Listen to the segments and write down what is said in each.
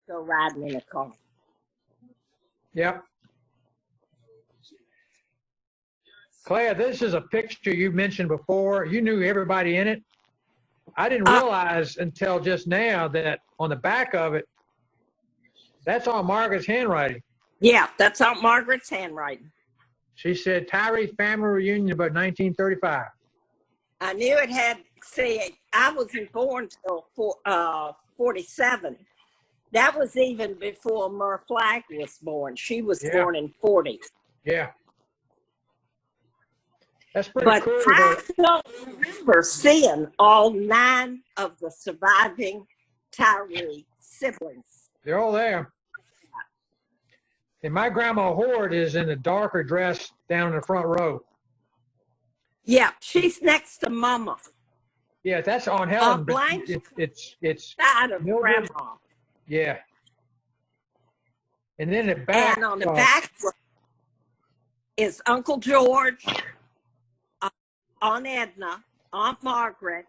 go riding in a car. Yep. Claire, this is a picture you mentioned before. You knew everybody in it. I didn't realize until just now that on the back of it, that's all Margaret's handwriting. Yeah, that's all Margaret's handwriting. She said Tyree family reunion about 1935. I knew it had, see, I wasn't born till 47. That was even before Mer Flagg was born. She was born in 40. Yeah. That's pretty cool. I don't remember seeing all 9 of the surviving Tyree siblings. They're all there. And my grandma Horde is in the darker dress down in the front row. Yeah, she's next to Mama. Yeah, that's on Helen. It's side of Grandma. Yeah. And then the back. And on the back is Uncle George, Aunt Edna, Aunt Margaret,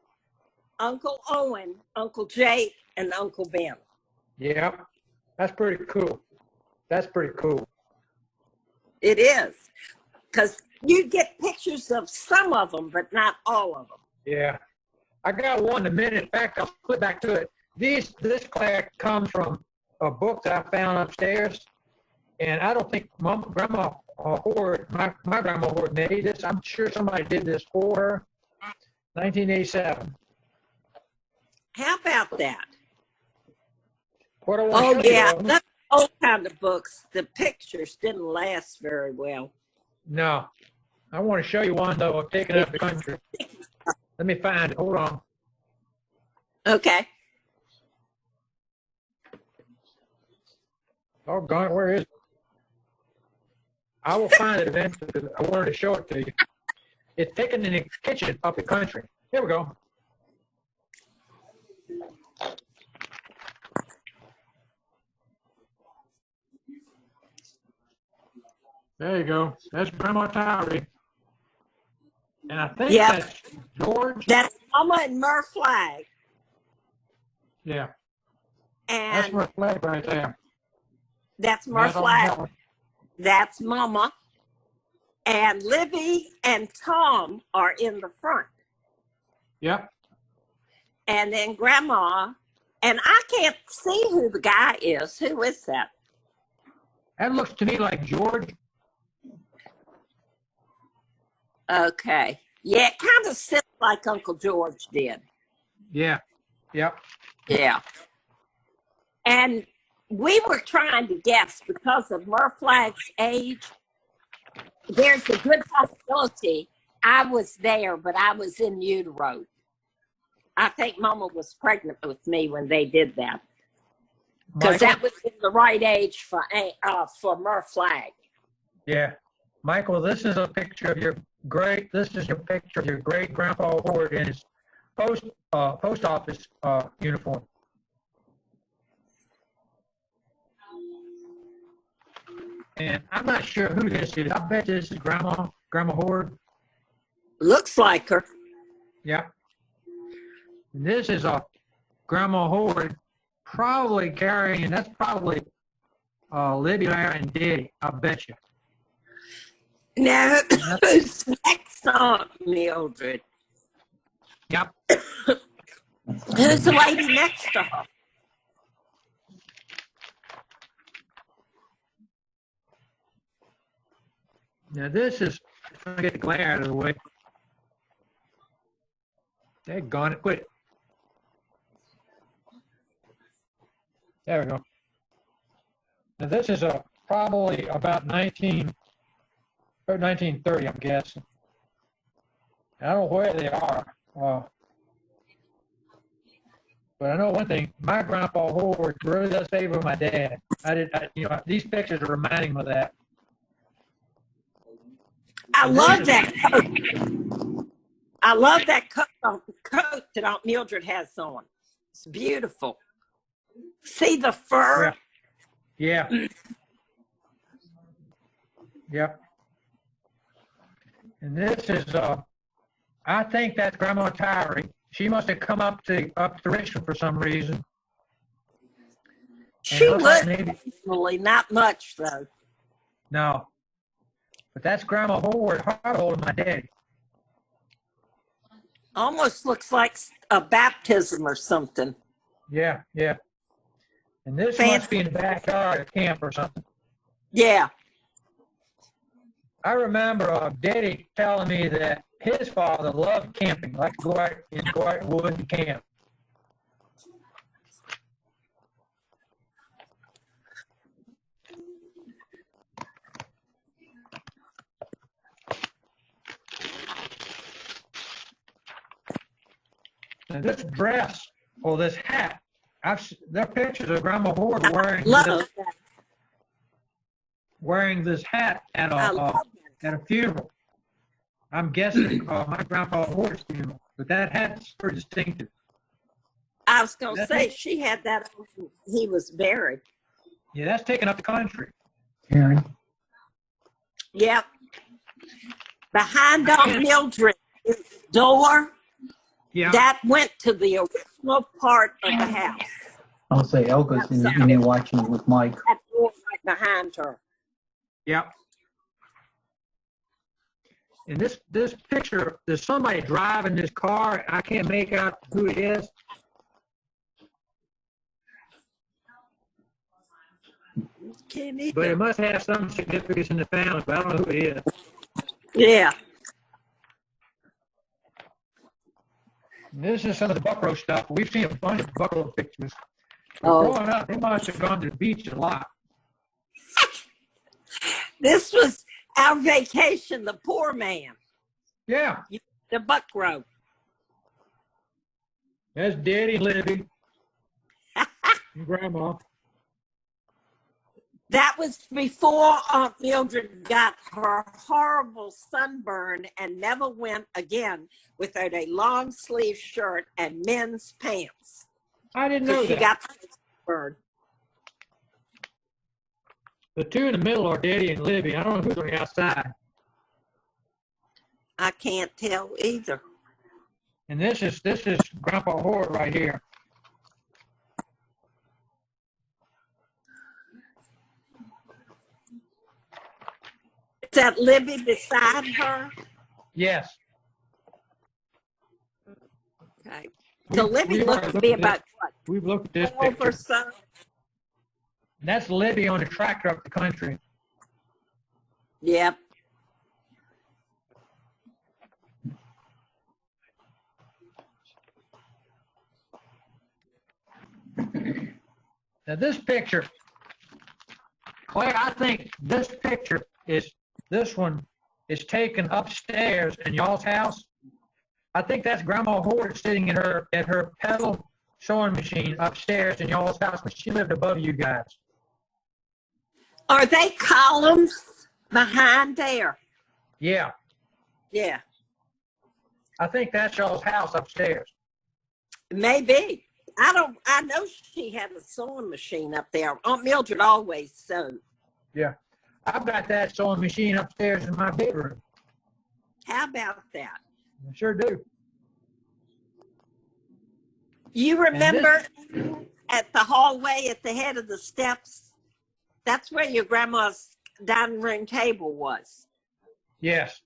Uncle Owen, Uncle Jake, and Uncle Ben. Yeah, that's pretty cool. That's pretty cool. It is. Because you get pictures of some of them, but not all of them. Yeah. I got one in a minute. In fact, I'll flip back to it. This plaque comes from a book that I found upstairs. And I don't think Grandma Horde, my Grandma Horde made this. I'm sure somebody did this for her. 1987. How about that? What I want to show yeah. you, That's old kind of books. The pictures didn't last very well. No. I want to show you one, though, of taking up the country. Let me find it. Hold on. Okay. Doggone it, where is it? I will find it eventually because I wanted to show it to you. It's taken in the kitchen up the country. Here we go. There you go. That's Grandma Tyree. And I think that's George. That's Mama and Mer Flagg. Yeah. And that's Mer Flagg right there. That's Mer Flagg. That's Mama. And Libby and Tom are in the front. Yep. And then Grandma. And I can't see who the guy is. Who is that? That looks to me like George. Okay. Yeah, it kind of sounds like Uncle George did. Yeah. Yep. Yeah. And we were trying to guess because of Mer Flagg's age. There's a good possibility I was there, but I was in utero. I think Mama was pregnant with me when they did that. Because that was the right age for Mer Flagg. Yeah. Michael, this is a picture of your picture of your great grandpa Horde in his post office uniform. And I'm not sure who this is. I bet this is Grandma Horde. Looks like her. Yeah. And this is a Grandma Horde probably carrying, and that's probably Libby, Larry, and Diddy, I bet you. No, who's next on Mildred? Yep. Who's the lady next to her? Now this is, trying to get the glare out of the way. Daggone it, quit. There we go. Now this is probably about 1930, I'm guessing. I don't know where they are. But I know one thing, my grandpa Horde really does favor my dad. These pictures are reminding me of that. I love that coat. I love that coat that Aunt Mildred has on. It's beautiful. See the fur? Yeah. Yep. And this is, I think that's Grandma Tyree. She must have come up to Richmond for some reason. And it She looks like would maybe, occasionally, not much though. no. But that's Grandma Howard holding my daddy. Almost looks like a baptism or something. Yeah, yeah. And this Fancy. must be in the backyard of camp or something. Yeah. I remember Daddy telling me that his father loved camping, like to go out in wood and camp. And this dress or this hat, there are pictures of Grandma Howard wearing this hat at a funeral. I'm guessing my grandpa Howard's funeral, but that hat's pretty distinctive. I was going to say she had that when he was buried. Yeah, that's taken up the country. Karen. Yep. Behind Aunt Mildred door. Yeah. That went to the original part of the house. I'll say Elga's in there watching with Mike. That door right behind her. Yep. In this picture, there's somebody driving this car. I can't make out who it is. But it must have some significance in the family, but I don't know who it is. Yeah. This is some of the buckrow stuff. We've seen a bunch of buckrow pictures. Oh. Growing up, they must have gone to the beach a lot. This was our vacation, the poor man. Yeah. The buckrow. That's Daddy and Libby and Grandma. That was before Aunt Mildred got her horrible sunburn and never went again without a long sleeve shirt and men's pants. I didn't know she that. got the sunburn. The two in the middle are Daddy and Libby. I don't know who's on the outside. I can't tell either. And this is Grandpa Howard right here. Is that Libby beside her? Yes. Okay. So Libby looks to be about what? We've looked at this 12 or picture. so. And that's Libby on a tractor up the country. Yep. Now this picture, Claire, I think this one is taken upstairs in y'all's house. I think that's Grandma Howard sitting at her pedal sewing machine upstairs in y'all's house, but she lived above you guys. Are they columns behind there? Yeah. Yeah. I think that's y'all's house upstairs. Maybe. I know she had a sewing machine up there. Aunt Mildred always sewed. Yeah. I've got that sewing machine upstairs in my bedroom. How about that? I sure do. You remember at the hallway at the head of the steps? That's where your grandma's dining room table was. Yes.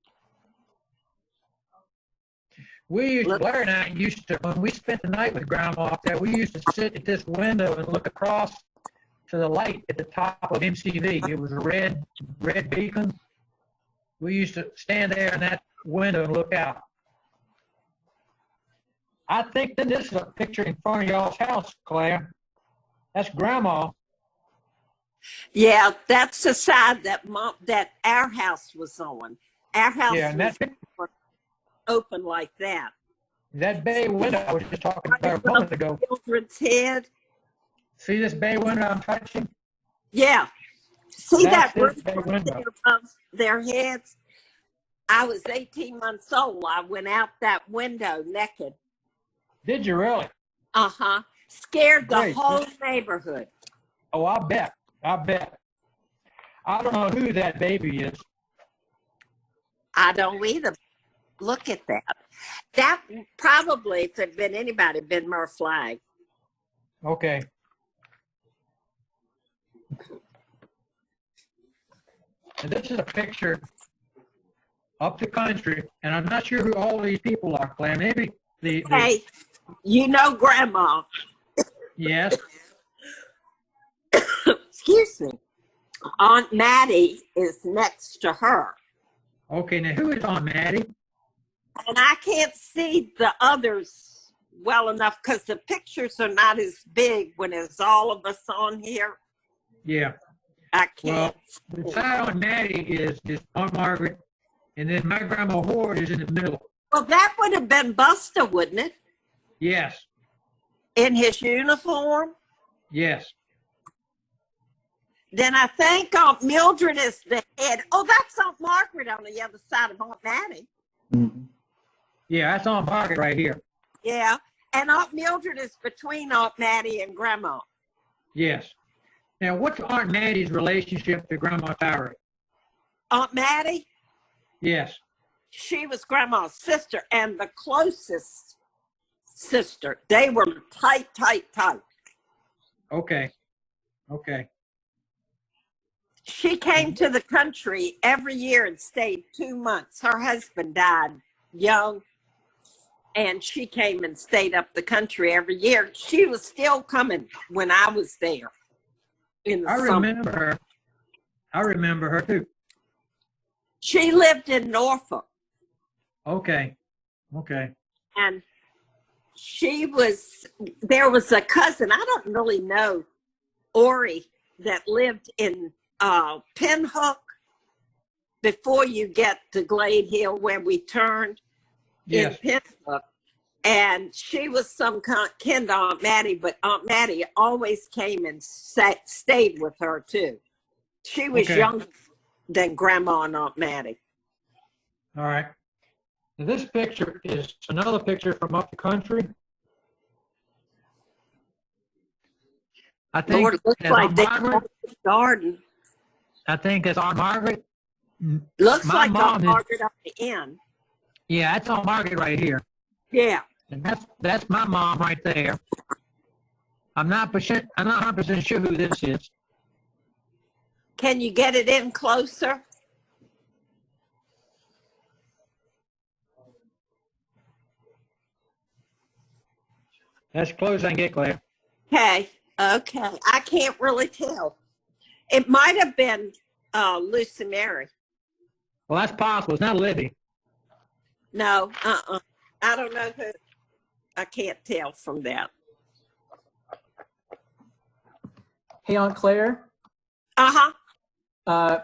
Blair and I used to, when we spent the night with Grandma up there, we used to sit at this window and look across to the light at the top of MCV. It was a red beacon. We used to stand there in that window and look out. I think that this is a picture in front of y'all's house, Claire. That's Grandma. Yeah, that's the side that our house was on. Our house was open like that. That bay window I was just talking about a moment ago. Mildred's head. See this bay window I'm touching? Yeah. See That's that roof bay window. above their heads? I was 18 months old. I went out that window naked. Did you really? Uh-huh. Scared the Great. whole neighborhood. Oh, I bet. I bet. I don't know who that baby is. I don't either. Look at that. That probably, if it had been anybody, been Murph Flagg. Okay. And this is a picture up the country, and I'm not sure who all these people are, Claire. Maybe the Hey, you know Grandma. yes. Excuse me. Aunt Maddie is next to her. Okay, now who is Aunt Maddie? And I can't see the others well enough because the pictures are not as big when it's all of us on here. Yeah. I Well, can't. beside Aunt Maddie is Aunt Margaret, and then my grandma Horde is in the middle. Well, that would have been Buster, wouldn't it? Yes. In his uniform? Yes. Then I think Aunt Mildred is the head. Oh, that's Aunt Margaret on the other side of Aunt Maddie. Mm-hmm. Yeah, that's Aunt Margaret right here. Yeah. And Aunt Mildred is between Aunt Maddie and Grandma. Yes. Now, what's Aunt Maddie's relationship to Grandma Tyree? Aunt Maddie, Yes. she was Grandma's sister and the closest sister. They were tight, tight, tight. Okay. Okay. She came to the country every year and stayed 2 months. Her husband died young, and she came and stayed up the country every year. She was still coming when I was there in the summer. I remember her too. She lived in Norfolk, Okay. Okay. and there was a cousin, I don't really know, Ori, that lived in Pinhook before you get to Glade Hill where we turned. Yes. In Pinhook. And she was some kin to Aunt Maddie, but Aunt Maddie always came and stayed with her too. She was Okay. younger than Grandma and Aunt Maddie. All right. Now, this picture is another picture from up the country. I think Lord, it looks that's like Aunt they Margaret. called the garden. I think that's Aunt Margaret. Looks My like mom Aunt is- Margaret on the end. Yeah, that's Aunt Margaret right here. Yeah. And that's my mom right there. I'm not 100% sure who this is. Can you get it in closer? That's close as I can get, Claire. Okay. Okay. I can't really tell. It might have been Lucy Mary. Well, that's possible. It's not Libby. No. I don't know who. I can't tell from that. Hey, Aunt Claire, Uh-huh.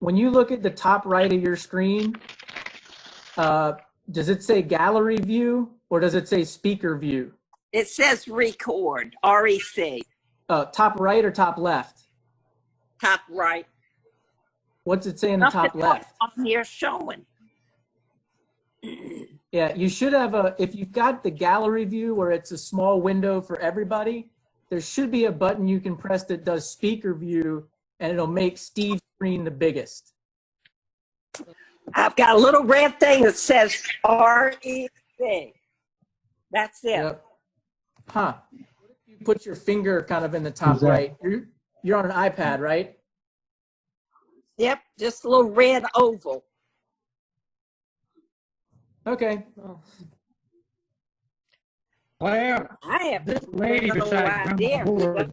when you look at the top right of your screen, does it say gallery view or does it say speaker view? It says record, REC, Top right or top left? top right. What's it say in the top Nothing left? on here showing. Yeah, you should have if you've got the gallery view where it's a small window for everybody, there should be a button you can press that does speaker view and it'll make Steve's screen the biggest. I've got a little red thing that says REC. That's it. Yep. Huh. What if you put your finger kind of in the top that? right? You're on an iPad, right? Yep, just a little red oval. Okay. Claire, I have this lady no beside idea. Grandma Horde,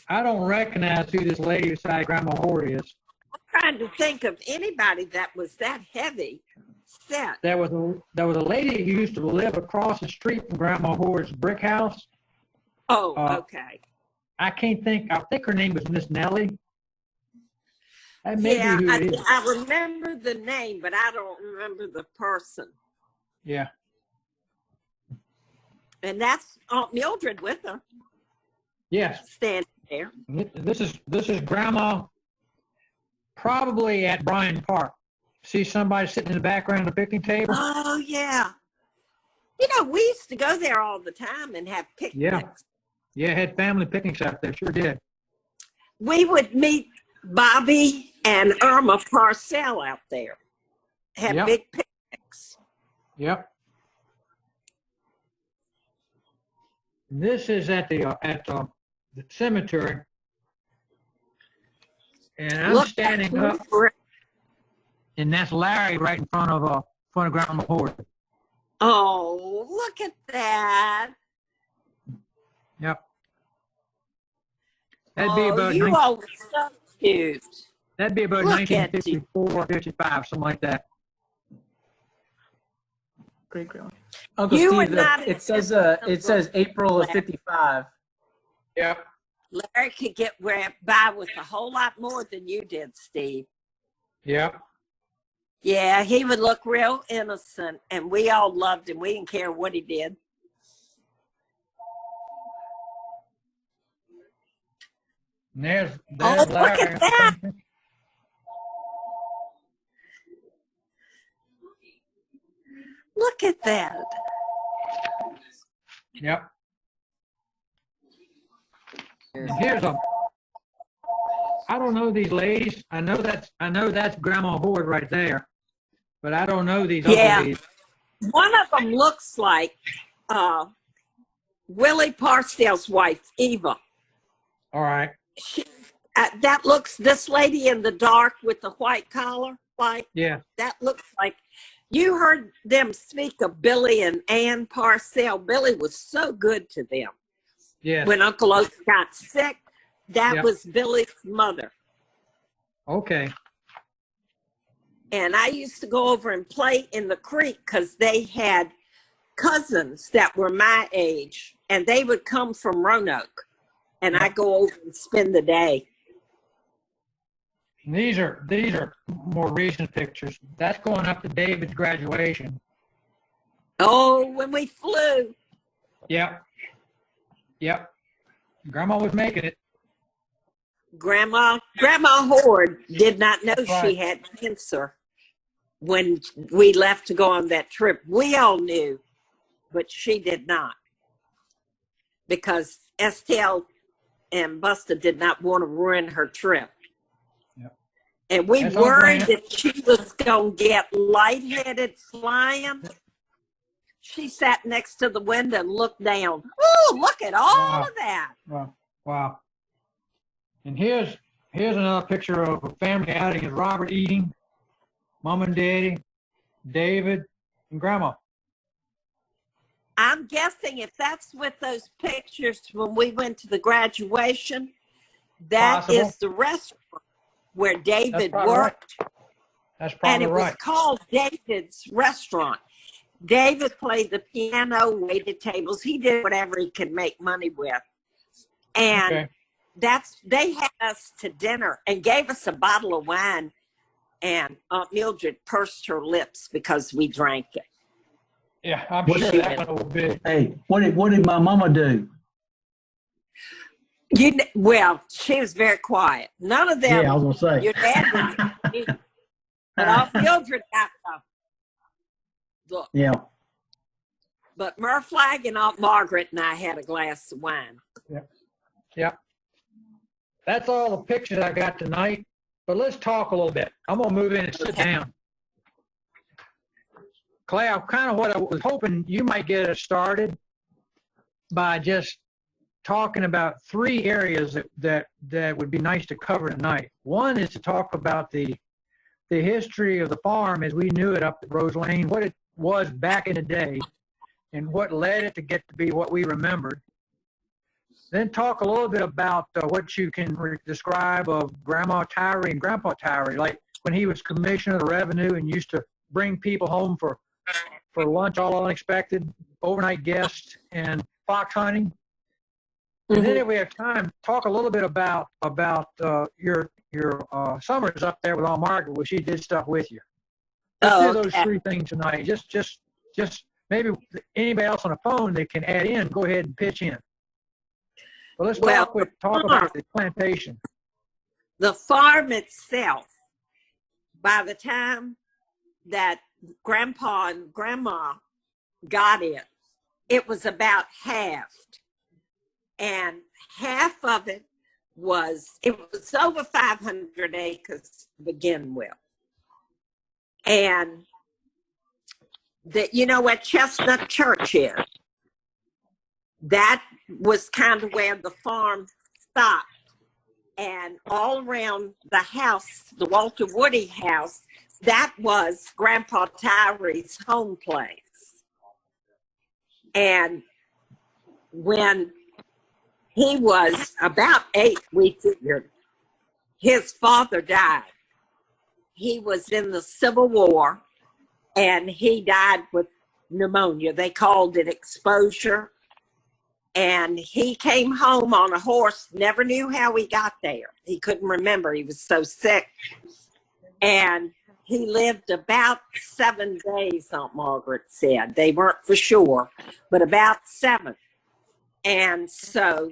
I don't recognize who this lady beside Grandma Horde is. I'm trying to think of anybody that was that heavy set. There was a lady who used to live across the street from Grandma Horde's brick house. Oh, I okay. I think her name was Miss Nellie. That may Yeah, be who it is. I remember the name, but I don't remember the person. Yeah. And that's Aunt Mildred with her, Yes. standing there. This is Grandma, probably at Bryan Park. See somebody sitting in the background of the picnic table? Oh, yeah. You know, we used to go there all the time and have picnics. Yeah, had family picnics out there. Sure did. We would meet Bobby and Irma Parcell out there. Have Yep. big picnics. Yep. This is at cemetery. And I'm Look standing at up, and that's Larry right in front of Grandma Horde. Oh, look at that. Yep. That'd be Oh, about you all were so cute. that'd be about Look at you. 1954, 55, something like that. Great grandma. Uncle You were Steve, not it says April of 55. Yep. Larry could get by with a whole lot more than you did, Steve. Yep. Yeah, he would look real innocent, and we all loved him. We didn't care what he did. And there's Oh, Larry. look at that. Look at that. Yep. And here's I don't know these ladies. I know that's Grandma Horde right there, but I don't know these other ladies. One of them looks like Willie Parsdale's wife, Eva. All right. That looks, this lady in the dark with the white collar, like, Yeah. that looks like, you heard them speak of Billy and Ann Parcell. Billy was so good to them. Yes. When Uncle Otis got sick, that Yep. was Billy's mother. Okay. And I used to go over and play in the creek because they had cousins that were my age, and they would come from Roanoke, and I'd go over and spend the day. These are more recent pictures. That's going up to David's graduation. Oh, when we flew. Yep. Yep. Grandma was making it. Grandma Horde did not know Right. she had cancer when we left to go on that trip. We all knew, but she did not, because STL and Busta did not want to ruin her trip. Yep. And we That's worried okay. that she was going to get lightheaded flying. She sat next to the window and looked down. Oh, look at all of that. Wow. And here's another picture of a family outing. Is Robert eating, Mom and Daddy, David, and Grandma. I'm guessing if that's with those pictures when we went to the graduation, that Possible. is the restaurant where David probably worked. right. That's And probably it was right. called David's Restaurant. David played the piano, waited tables. He did whatever he could make money with. And Okay. they had us to dinner and gave us a bottle of wine. And Aunt Mildred pursed her lips because we drank it. Yeah, I'm What sure did- that one will be. Hey, what did my mama do? Well, she was very quiet. None of them. Yeah, I was gonna say. Your dad was. But Aunt Mildred got the look. Yeah. But Merflag and Aunt Margaret and I had a glass of wine. Yep. That's all the pictures I got tonight. But let's talk a little bit. I'm gonna move in and sit down. Clay, I'm kind of what I was hoping you might get us started by just talking about 3 areas that would be nice to cover tonight. One is to talk about the history of the farm as we knew it up at Rose Lane, what it was back in the day, and what led it to get to be what we remembered. Then talk a little bit about what you can describe of Grandma Tyree and Grandpa Tyree, like when he was commissioner of the revenue and used to bring people home for lunch, all unexpected, overnight guests, and fox hunting. And then if we have time, talk a little bit about your summers up there with Aunt Margaret, where she did stuff with you. Let's do those 3 things tonight. Just maybe anybody else on the phone that can add in, go ahead and pitch in. But let's talk about the plantation. The farm itself, by the time that Grandpa and Grandma got it, it was about halved. And half of it was over 500 acres to begin with. And where Chestnut Church is, that was kind of where the farm stopped, and all around the house, the Walter Woody house, that was Grandpa Tyree's home place. And when he was about 8, we figured, his father died. He was in the Civil War, and he died with pneumonia. They called it exposure. And he came home on a horse, never knew how he got there. He couldn't remember. He was so sick. And he lived about 7 days, Aunt Margaret said. They weren't for sure, but about 7. And so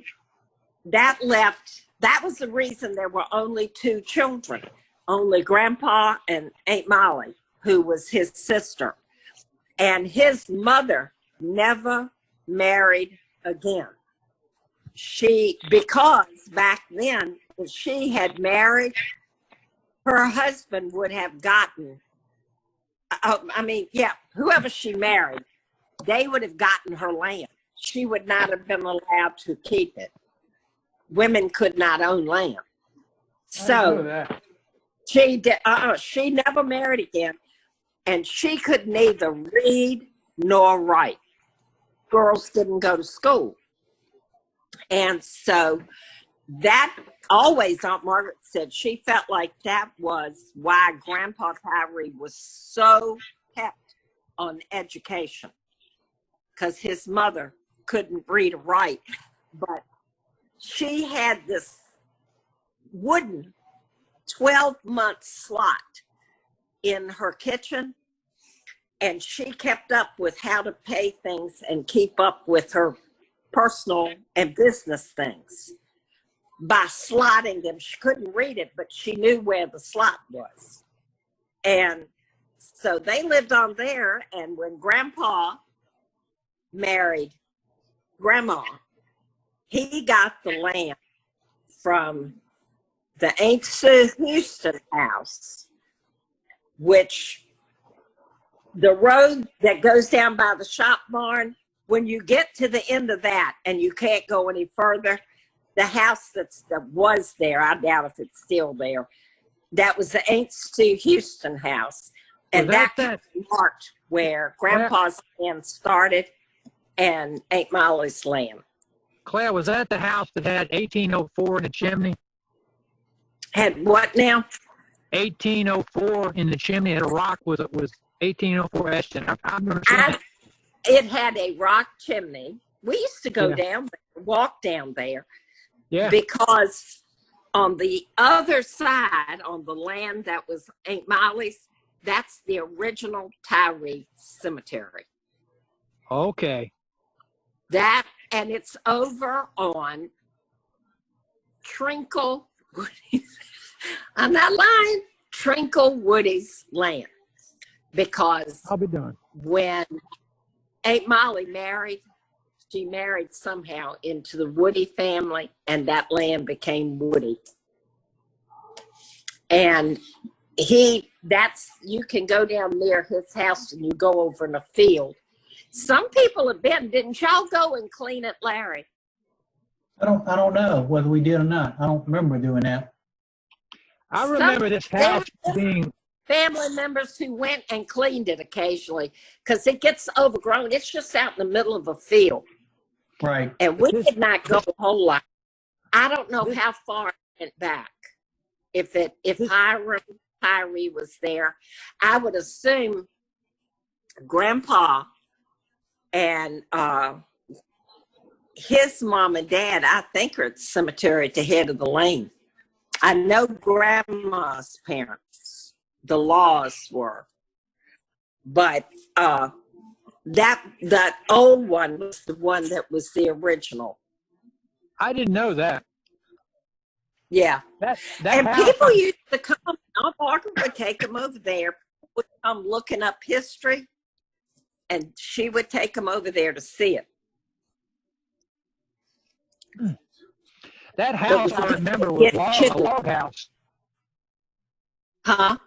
that was the reason there were only 2 children, only Grandpa and Aunt Molly, who was his sister. And his mother never married again. Because back then, if she had married, her husband would have gotten, whoever she married, they would have gotten her land. She would not have been allowed to keep it. Women could not own land. So she never married again, and she could neither read nor write. Girls didn't go to school. And so that always, Aunt Margaret said, she felt like that was why Grandpa Tyree was so kept on education, because his mother couldn't read or write. But she had this wooden 12-month slot in her kitchen, and she kept up with how to pay things and keep up with her personal and business things by slotting them. She couldn't read it, but she knew where the slot was. And so they lived on there, and when Grandpa married Grandma, he got the land from the Aunt Sue Houston house, which the road that goes down by the shop barn, when you get to the end of that and you can't go any further, the house that was there, I doubt if it's still there, that was the Aunt Sue Houston house. And that's marked where Grandpa's land started and Aunt Molly's land. Claire, was that the house that had 1804 in the chimney? Had what now? 1804 in the chimney, and a rock was 1804 Ashton. It had a rock chimney. We used to go down there, walk down there. Yeah. Because on the other side, on the land that was Aunt Molly's, that's the original Tyree Cemetery. Okay. That, and it's over on Trinkle Woody's. I'm not lying. Trinkle Woody's land. Because I'll be done. When Aunt Molly married, she married somehow into the Woody family, and that land became Woody. And you can go down near his house and you go over in a field. Some people have been, didn't y'all go and clean it, Larry? I don't know whether we did or not. I don't remember doing that. I remember this house being family members who went and cleaned it occasionally because it gets overgrown. It's just out in the middle of a field. Right. And we did not go a whole lot. I don't know how far it went back. If Tyree was there, I would assume Grandpa and his mom and dad, I think, are at the cemetery at the head of the lane. I know Grandma's parents, the Laws were, but that old one was the one that was the original. I didn't know that. Yeah. That and house, people used to come, Aunt Margaret would take them over there, would come looking up history, and she would take them over there to see it. That house, I remember, was a log house. Huh?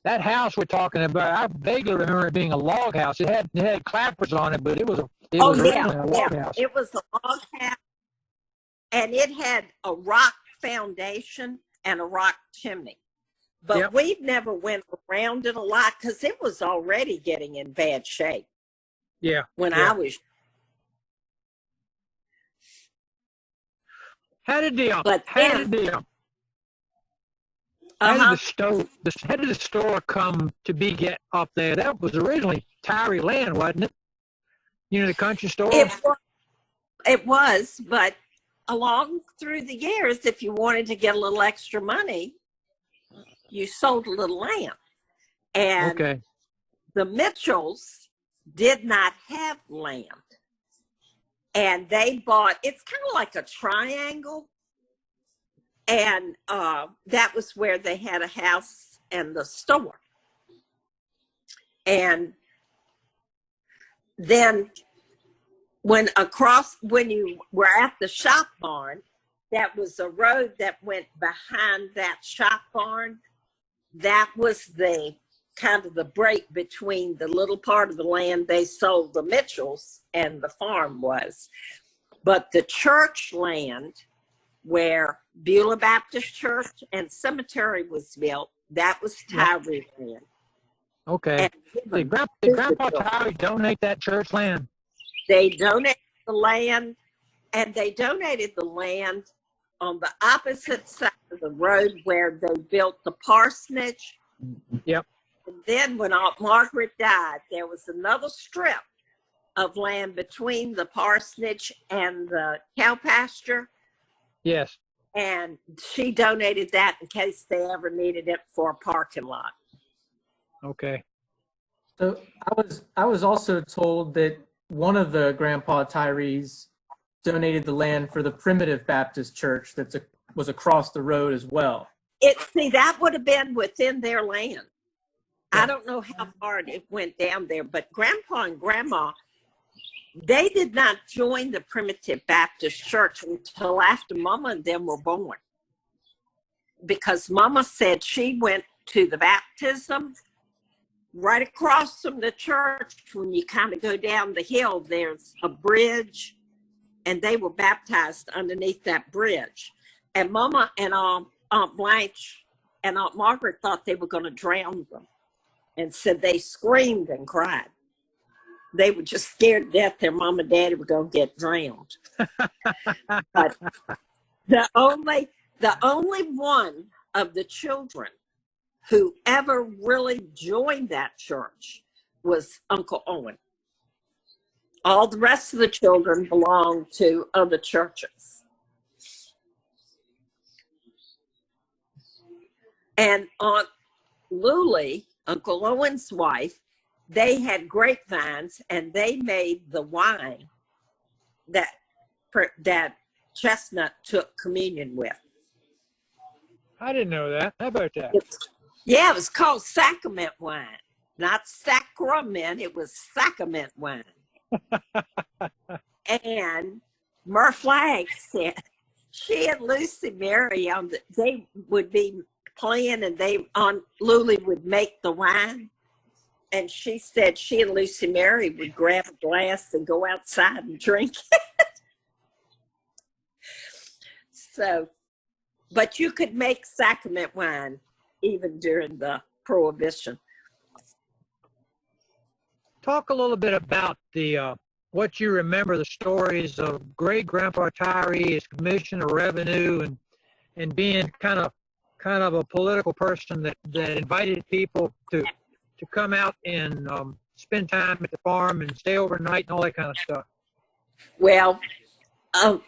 That house we're talking about, I vaguely remember it being a log house. It had clappers on it, but it was a log house. It was a log house. and it had a rock foundation and a rock chimney. But Yep. we've never went around it a lot because it was already getting in bad shape Yeah. when yeah. I was. How did the But how then, did the how did uh-huh, how did the store come to be get up there? That was originally Tyree land, wasn't it? You know, the country store. it was, but along through the years, if you wanted to get a little extra money, you sold a little land. And Okay. the Mitchells did not have land. And they bought, it's kind of like a triangle. And that was where they had a house and the store. And then when you were at the shop barn, that was a road that went behind that shop barn. That was the kind of the break between the little part of the land they sold the Mitchells and the farm was. But the church land where Beulah Baptist Church and cemetery was built, that was Tyree land. Okay. Did Grandpa Tyree donate that church land? They donated the land, and they donated the land on the opposite side of the road where they built the parsonage. Yep. And then when Aunt Margaret died, there was another strip of land between the parsonage and the cow pasture. Yes. And she donated that in case they ever needed it for a parking lot. Okay. So I was also told that one of the Grandpa Tyrees donated the land for the Primitive Baptist Church that was across the road as well. See, that would have been within their land. I don't know how far it went down there, but Grandpa and Grandma, they did not join the Primitive Baptist Church until after Mama and them were born. Because Mama said she went to the baptism right across from the church. When you kind of go down the hill, there's a bridge, and they were baptized underneath that bridge. And Mama and Aunt Blanche and Aunt Margaret thought they were going to drown them, and said they screamed and cried. They were just scared to death their mom and daddy were going to get drowned. But the only one of the children who ever really joined that church was Uncle Owen. All the rest of the children belonged to other churches. And Aunt Lulie, Uncle Owen's wife, they had grapevines, and they made the wine that Chestnut took communion with. I didn't know that. How about that? It was called sacrament wine, not sacrament. It was sacrament wine. And Murph Flagg said she and Lucy Mary they would be playing, and Aunt Lulie would make the wine. And she said she and Lucy Mary would grab a glass and go outside and drink it. So, but you could make sacrament wine even during the Prohibition. Talk a little bit about the what you remember, the stories of great Grandpa Tyree, his commissioner of revenue, and being kind of a political person that invited people to come out and spend time at the farm and stay overnight and all that kind of stuff. Well,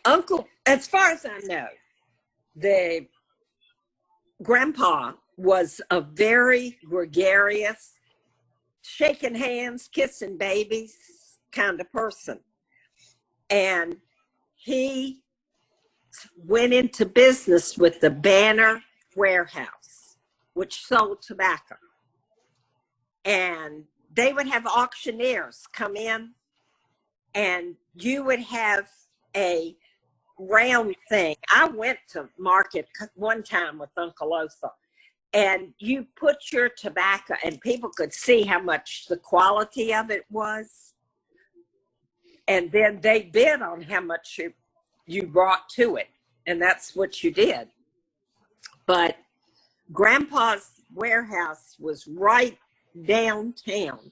Uncle, as far as I know, the Grandpa was a very gregarious, shaking hands, kissing babies kind of person. And he went into business with the Banner Warehouse, which sold tobacco. And they would have auctioneers come in, and you would have a round thing. I went to market one time with Uncle Osa, and you put your tobacco, and people could see how much the quality of it was. And then they bid on how much you brought to it. and that's what you did. But Grandpa's warehouse was right downtown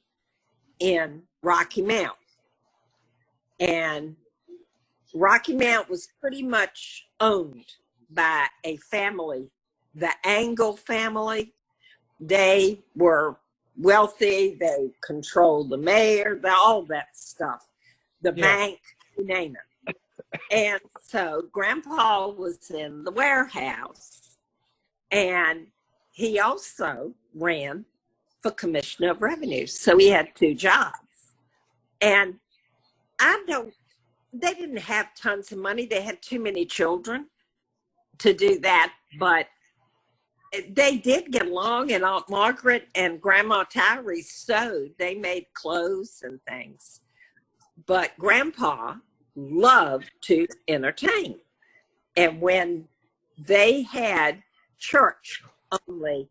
in Rocky Mount. And Rocky Mount was pretty much owned by a family, the Angle family. They were wealthy. They controlled the mayor, all that stuff, the bank, you name it. And so Grandpa was in the warehouse, and he also ran for Commissioner of Revenue. So he had 2 jobs. And they didn't have tons of money. They had too many children to do that, but they did get along, and Aunt Margaret and Grandma Tyree sewed. They made clothes and things. But Grandpa loved to entertain. And when they had church only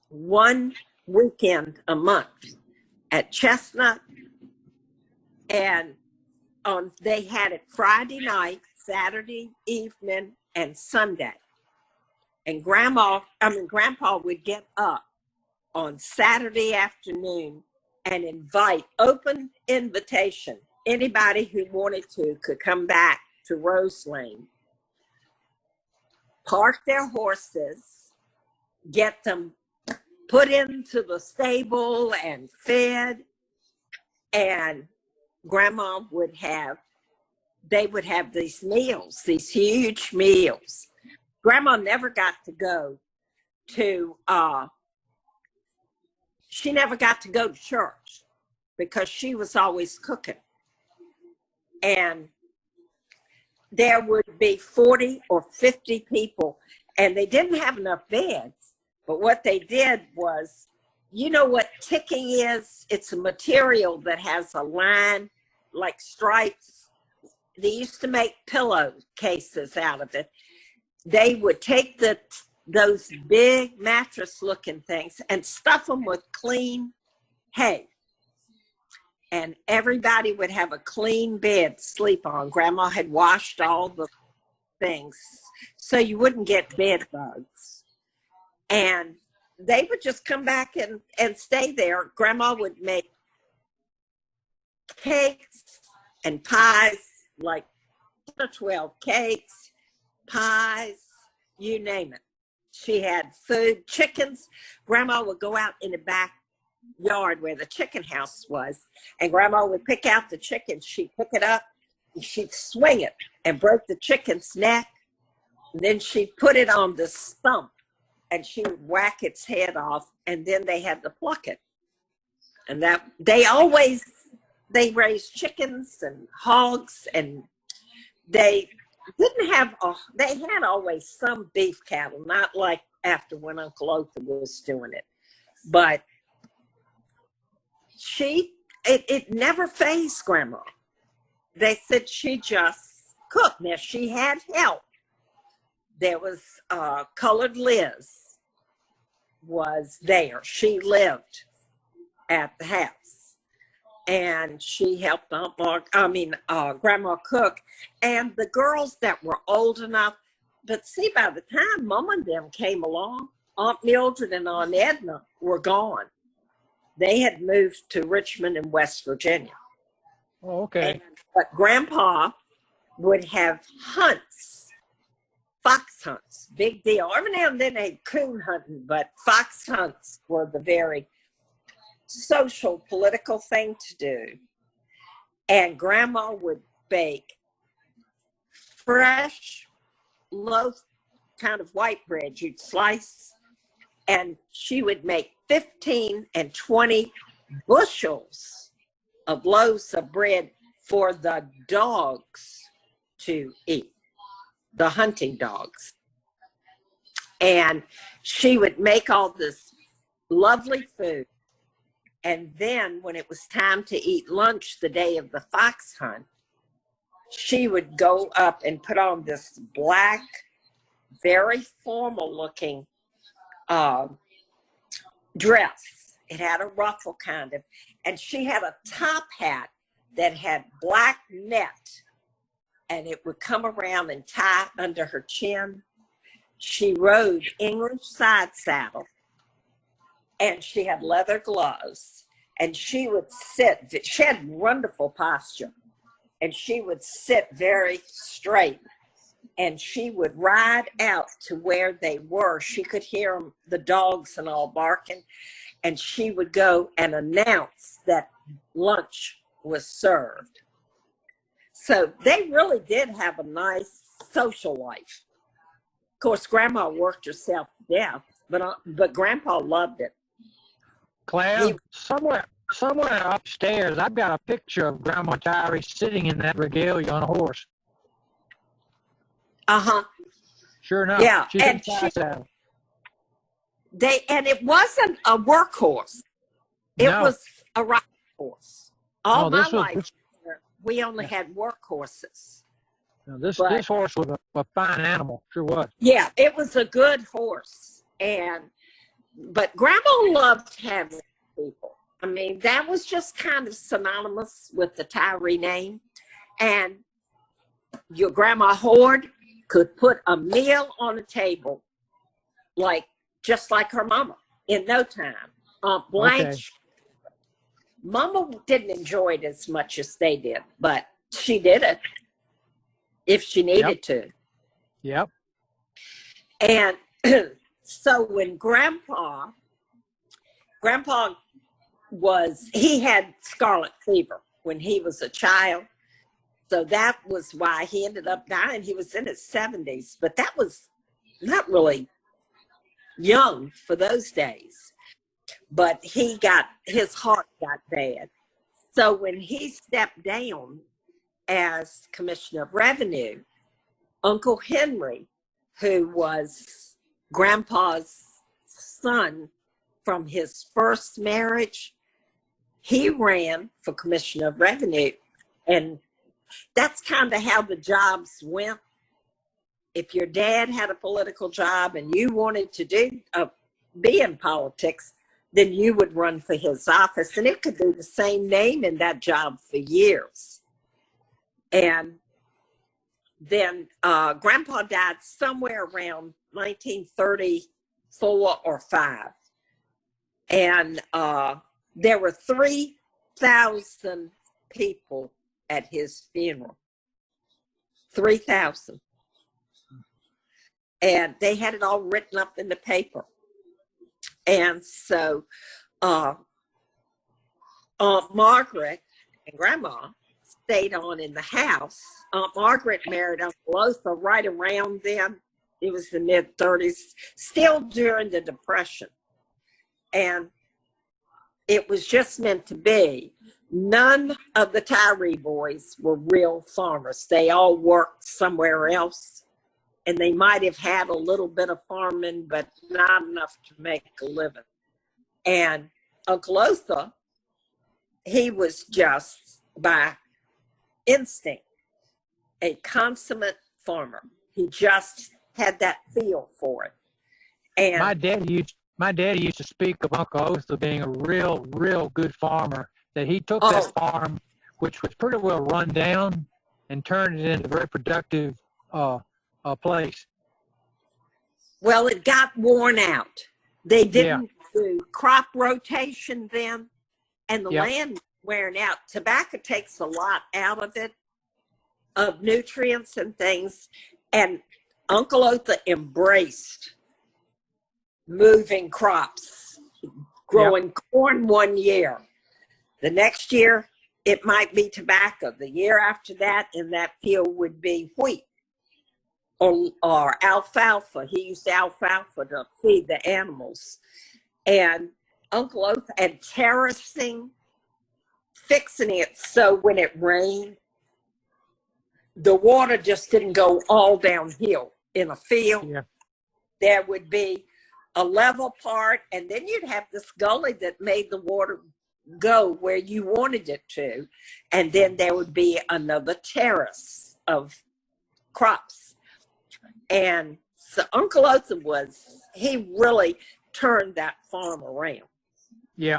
one weekend a month at Chestnut, and they had it Friday night, Saturday evening, and Sunday. And Grandpa would get up on Saturday afternoon and invite, open invitation. Anybody who wanted to could come back to Rose Lane, park their horses, get them put into the stable and fed, and Grandma they would have these meals, these huge meals. Grandma never got to go to, she never got to go to church because she was always cooking. And there would be 40 or 50 people, and they didn't have enough beds. But what they did was, you know what ticking is? It's a material that has a line, like stripes. They used to make pillow cases out of it. They would take those big mattress-looking things and stuff them with clean hay. And everybody would have a clean bed to sleep on. Grandma had washed all the things so you wouldn't get bed bugs. And they would just come back and stay there. Grandma would make cakes and pies, like 10 or 12 cakes, pies, you name it. She had food, chickens. Grandma would go out in the backyard where the chicken house was, and Grandma would pick out the chicken. She'd pick it up, and she'd swing it and break the chicken's neck. And then she'd put it on the stump, and she would whack its head off, and then they had to pluck it. And that they raised chickens and hogs, and they didn't have, they had always some beef cattle, not like after when Uncle Otha was doing it. But it never fazed Grandma. They said she just cooked. Now, she had help. There was Colored Liz was there. She lived at the house. And she helped Grandma cook. And the girls that were old enough, but see, by the time Mom and them came along, Aunt Mildred and Aunt Edna were gone. They had moved to Richmond in West Virginia. Oh, okay. But Grandpa would have hunts, fox hunts, big deal. Every now and then they had coon hunting, but fox hunts were the very social, political thing to do. And Grandma would bake fresh loaf kind of white bread you'd slice, and she would make 15 and 20 bushels of loaves of bread for the dogs to eat, the hunting dogs. And she would make all this lovely food. And then when it was time to eat lunch the day of the fox hunt, she would go up and put on this black, very formal looking dress. It had a ruffle kind of, and she had a top hat that had black net and it would come around and tie under her chin. She rode English side saddle, and she had leather gloves, and she would sit. She had wonderful posture, and she would sit very straight, and she would ride out to where they were. She could hear them, the dogs and all barking, and she would go and announce that lunch was served. So they really did have a nice social life. Of course, Grandma worked herself to death, but Grandpa loved it. Claire, somewhere upstairs, I've got a picture of Grandma Tyree sitting in that regalia on a horse. Uh-huh. Sure enough. Yeah, She's and it wasn't a workhorse. It was a ride horse. All my life, we only had workhorses. This horse was a fine animal, sure was. Yeah, it was a good horse, but Grandma loved having people. I mean, that was just kind of synonymous with the Tyree name. And your Grandma Horde could put a meal on the table, just like her mama, in no time. Blanche, Mama didn't enjoy it as much as they did, but she did it if she needed to. Yep. And so when Grandpa he had scarlet fever when he was a child. So that was why he ended up dying. He was in his 70s, but that was not really young for those days. But his heart got bad. So when he stepped down as Commissioner of Revenue, Uncle Henry, who was Grandpa's son from his first marriage, he ran for Commissioner of Revenue. And that's kind of how the jobs went. If your dad had a political job and you wanted to be in politics, then you would run for his office. And it could be the same name in that job for years. And then Grandpa died somewhere around 1934 or 5. And there were 3,000 people at his funeral. 3,000. And they had it all written up in the paper. And so Aunt Margaret and Grandma stayed on in the house. Aunt Margaret married Uncle Otha right around then. It was the mid-30s, still during the Depression. And it was just meant to be. None of the Tyree boys were real farmers. They all worked somewhere else. And they might have had a little bit of farming, but not enough to make a living. And Uncle Otha, he was just by instinct a consummate farmer. He just had that feel for it. And my daddy used to speak of Uncle Otha being a real good farmer. That he took that farm, which was pretty well run down, and turned it into a very productive place. Well, it got worn out. They didn't do crop rotation then, and the land was wearing out. Tobacco takes a lot out of it, of nutrients and things, and Uncle Otha embraced moving crops, growing corn one year. The next year, it might be tobacco. The year after that, in that field would be wheat or alfalfa. He used alfalfa to feed the animals. And Uncle Otha, and terracing, fixing it so when it rained, the water just didn't go all downhill in a field. Yeah. There would be a level part, and then you'd have this gully that made the water go where you wanted it to, and then there would be another terrace of crops. And so Uncle Otha he really turned that farm around. Yeah.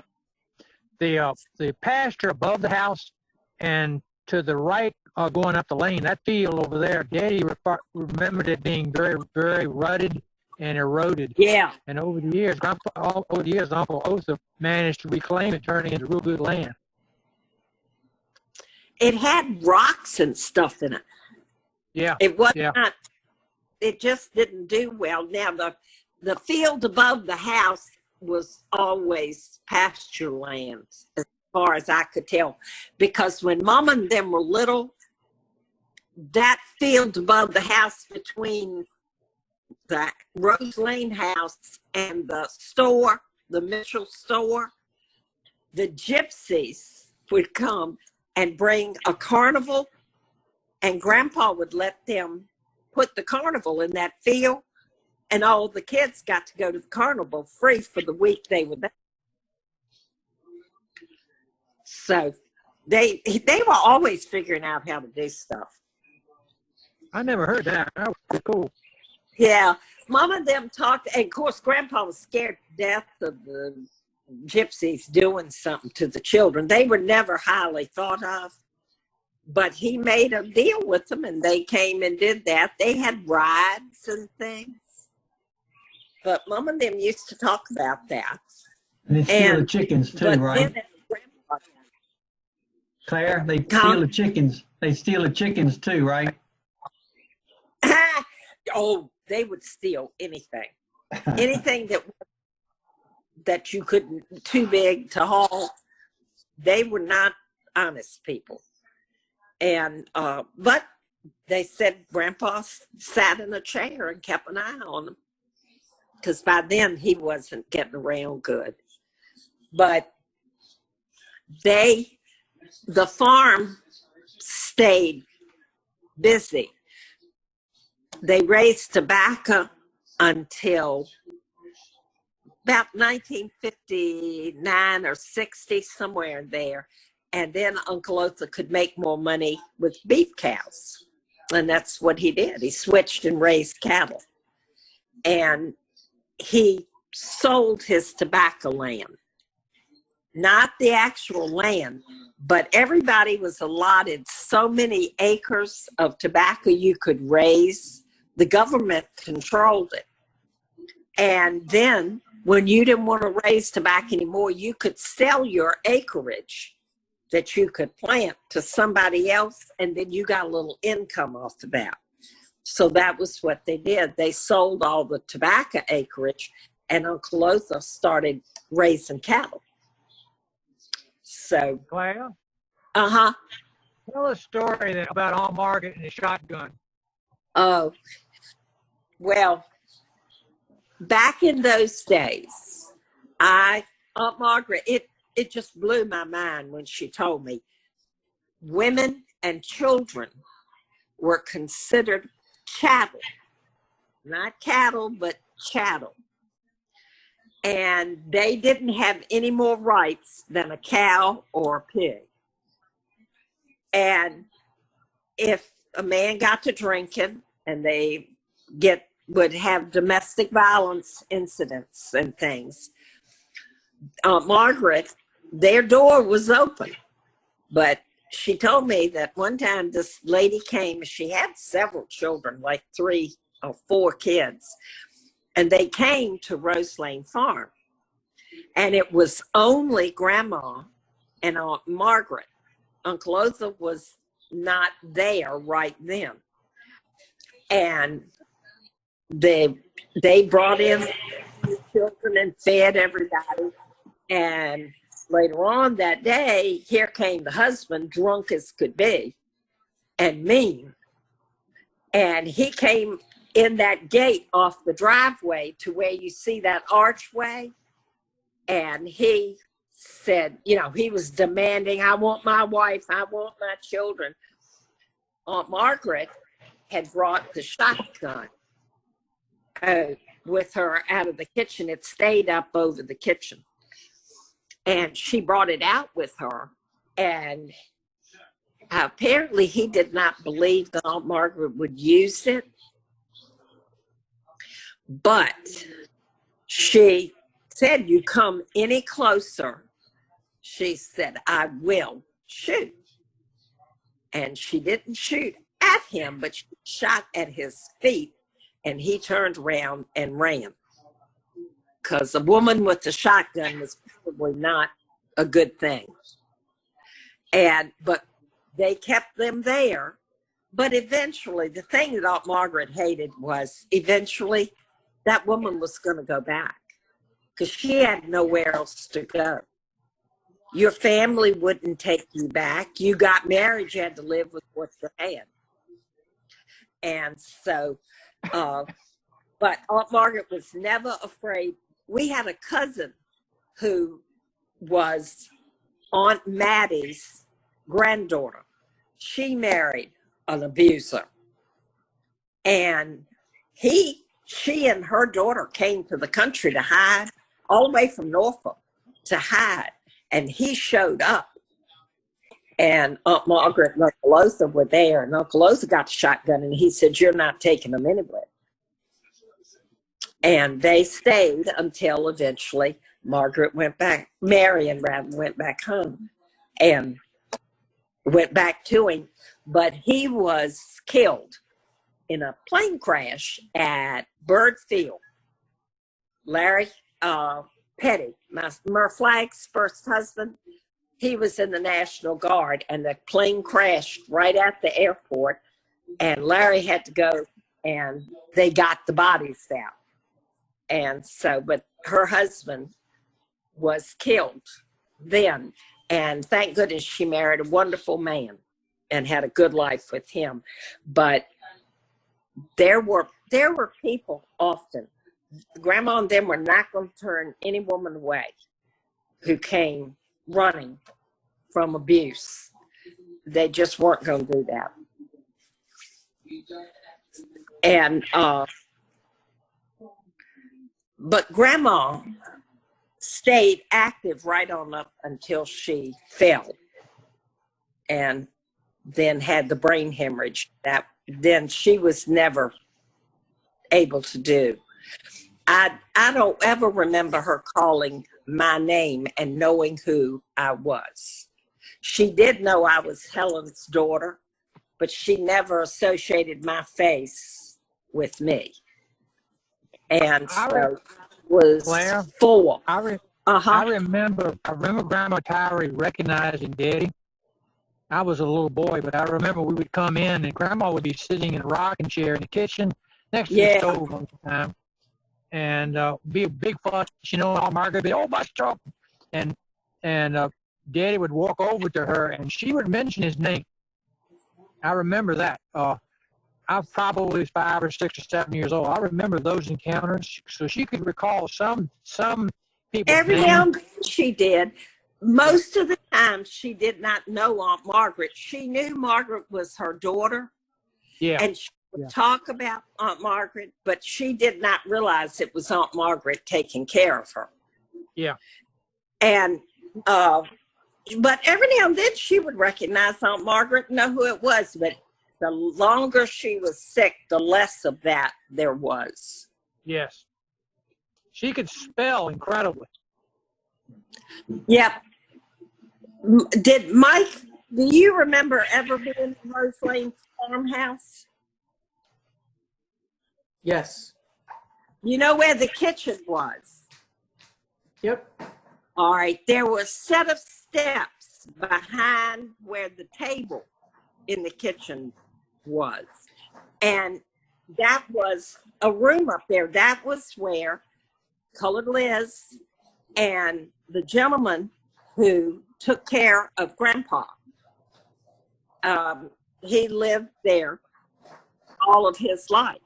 The pasture above the house and to the right going up the lane. That field over there, Daddy remembered it being very, very rutted and eroded. Yeah. And over the years, Uncle Otha managed to reclaim it, turning it into real good land. It had rocks and stuff in it. Yeah. It was Yeah. not, it just didn't do well. Now, the field above the house was always pasture land, as far as I could tell. Because when Mom and them were little, that field above the house between the Rose Lane house and the store, the Mitchell store, the gypsies would come and bring a carnival, and Grandpa would let them put the carnival in that field, and all the kids got to go to the carnival free for the week they were there. So they were always figuring out how to do stuff. I never heard that. That was cool. Yeah, Mom and them talked, and of course Grandpa was scared to death of the gypsies doing something to the children. They were never highly thought of, but he made a deal with them, and they came and did that. They had rides and things, but Mom and them used to talk about that. And they steal the chickens too, But right? then Grandpa, Claire, they steal the chickens. They steal the chickens too, right? oh, they would steal anything, anything that you couldn't, too big to haul. They were not honest people. And but they said Grandpa sat in a chair and kept an eye on them, because by then he wasn't getting around good. But the farm stayed busy. They raised tobacco until about 1959 or 60, somewhere in there. And then Uncle Otha could make more money with beef cows. And that's what he did. He switched and raised cattle. And he sold his tobacco land. Not the actual land, but everybody was allotted so many acres of tobacco you could raise. The government controlled it. And then when you didn't want to raise tobacco anymore, you could sell your acreage that you could plant to somebody else, and then you got a little income off of that. So that was what they did. They sold all the tobacco acreage, and Uncle Otha started raising cattle. So, Claire? uh-huh. Tell a story about Aunt Margaret and the shotgun. Oh, well, back in those days, Aunt Margaret, it just blew my mind when she told me women and children were considered chattel. Not cattle, but chattel. And they didn't have any more rights than a cow or a pig. And if a man got to drinking and they would have domestic violence incidents and things, Margaret, their door was open. But she told me that one time this lady came, she had several children, like 3 or 4 kids, and they came to Rose Lane Farm. And it was only Grandma and Aunt Margaret. Uncle Otha was not there right then. And they brought in children and fed everybody. And later on that day, here came the husband, drunk as could be, and mean. And he came in that gate off the driveway to where you see that archway. And he said, he was demanding, I want my wife, I want my children. Aunt Margaret had brought the shotgun with her out of the kitchen. It stayed up over the kitchen. And she brought it out with her. And apparently he did not believe that Aunt Margaret would use it. But she said, you come any closer, she said, I will shoot. and she didn't shoot at him, but she shot at his feet, and he turned around and ran. Because a woman with a shotgun was probably not a good thing. But they kept them there. But eventually, the thing that Aunt Margaret hated was eventually that woman was going to go back because she had nowhere else to go. Your family wouldn't take you back. You got married, you had to live with what you had. And so, but Aunt Margaret was never afraid. We had a cousin who was Aunt Mattie's granddaughter. She married an abuser. And she and her daughter came to the country to hide, all the way from Norfolk to hide. And he showed up. And Aunt Margaret and Uncle Lothar were there. And Uncle Lothar got the shotgun and he said, "You're not taking them anywhere." And they stayed until eventually Marion went back home and went back to him. But he was killed in a plane crash at Byrd Field. Larry Petty, Mur Flagg's first husband, he was in the National Guard, and the plane crashed right at the airport, and Larry had to go, and they got the bodies out. And so, but her husband was killed then, and thank goodness she married a wonderful man and had a good life with him. But there were people often, Grandma and them were not going to turn any woman away who came running from abuse. They just weren't going to do that. And but Grandma stayed active right on up until she fell and then had the brain hemorrhage that then she was never able to do. I don't ever remember her calling my name and knowing who I was. She did know I was Helen's daughter, but she never associated my face with me. And so was Claire, full. I remember Grandma Tyree recognizing Daddy. I was a little boy, but I remember we would come in and Grandma would be sitting in a rocking chair in the kitchen next to the stove all the time. And be a big fuss, Aunt Margaret would be, "Oh, my stroke." And Daddy would walk over to her and she would mention his name. I remember that. I probably was 5 or 6 or 7 years old. I remember those encounters, so she could recall some people. Every now and then she did. Most of the time, she did not know Aunt Margaret. She knew Margaret was her daughter. Yeah. And she would talk about Aunt Margaret, but she did not realize it was Aunt Margaret taking care of her. Yeah. And, but every now and then she would recognize Aunt Margaret, know who it was, but the longer she was sick, the less of that there was. Yes. She could spell incredibly. Yep. Did Mike, do you remember ever being in Rose Lane farmhouse? Yes. You know where the kitchen was? Yep. All right. There was a set of steps behind where the table in the kitchen was. And that was a room up there. That was where Colored Liz and the gentleman who took care of Grandpa, he lived there all of his life.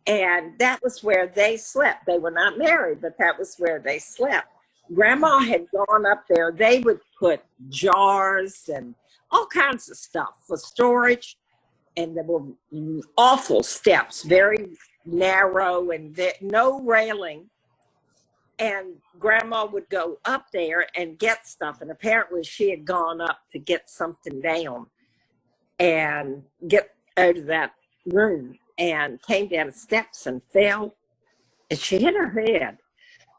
And that was where they slept. They were not married, but that was where they slept. Grandma had gone up there. They would put jars and all kinds of stuff for storage. And there were awful steps, very narrow and no railing. And Grandma would go up there and get stuff. And apparently she had gone up to get something down and get out of that room and came down the steps and fell. And she hit her head.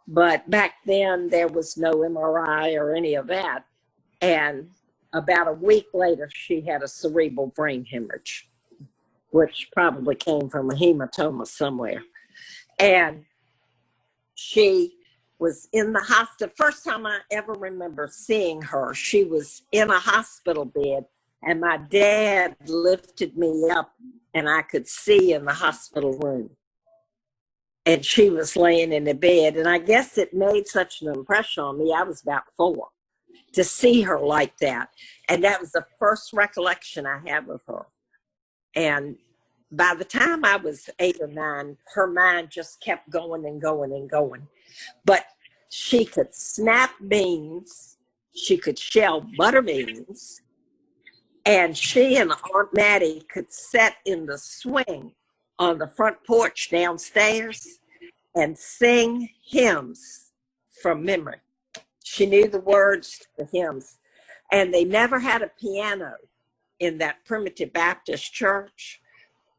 But back then there was no MRI or any of that. And about a week later, she had a cerebral brain hemorrhage, which probably came from a hematoma somewhere. And she was in the hospital. First time I ever remember seeing her, she was in a hospital bed, and my dad lifted me up, and I could see in the hospital room. And she was laying in the bed, and I guess it made such an impression on me. I was about 4 to see her like that. And that was the first recollection I have of her. And by the time I was 8 or 9, her mind just kept going and going and going. But she could snap beans, she could shell butter beans, and she and Aunt Mattie could sit in the swing on the front porch downstairs and sing hymns from memory. She knew the words to the hymns. And they never had a piano in that primitive Baptist church.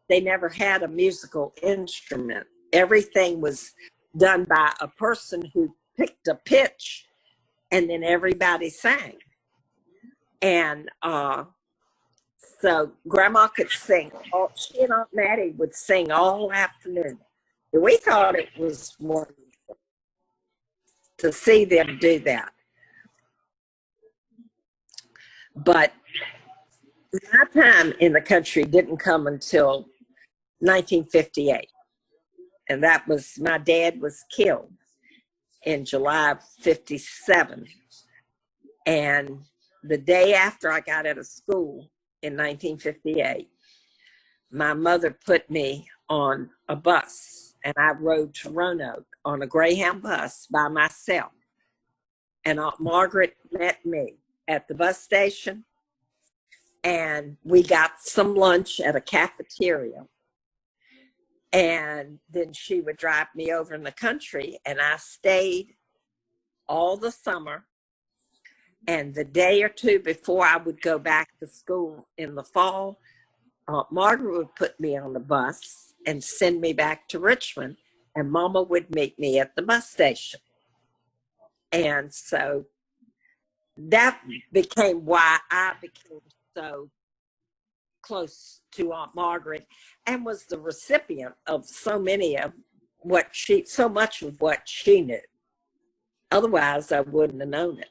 They never had a musical instrument. Everything was done by a person who picked a pitch, and then everybody sang. And so Grandma could sing. She and Aunt Mattie would sing all afternoon. We thought it was wonderful to see them do that. But my time in the country didn't come until 1958. And that was, my dad was killed in July of 57. And the day after I got out of school in 1958, my mother put me on a bus, and I rode to Roanoke on a Greyhound bus by myself. And Aunt Margaret met me at the bus station, and we got some lunch at a cafeteria. And then she would drive me over in the country, and I stayed all the summer. And the day or two before I would go back to school in the fall, Aunt Margaret would put me on the bus and send me back to Richmond, and Mama would meet me at the bus station. And so that became why I became so close to Aunt Margaret, and was the recipient of so much of what she knew. Otherwise, I wouldn't have known it.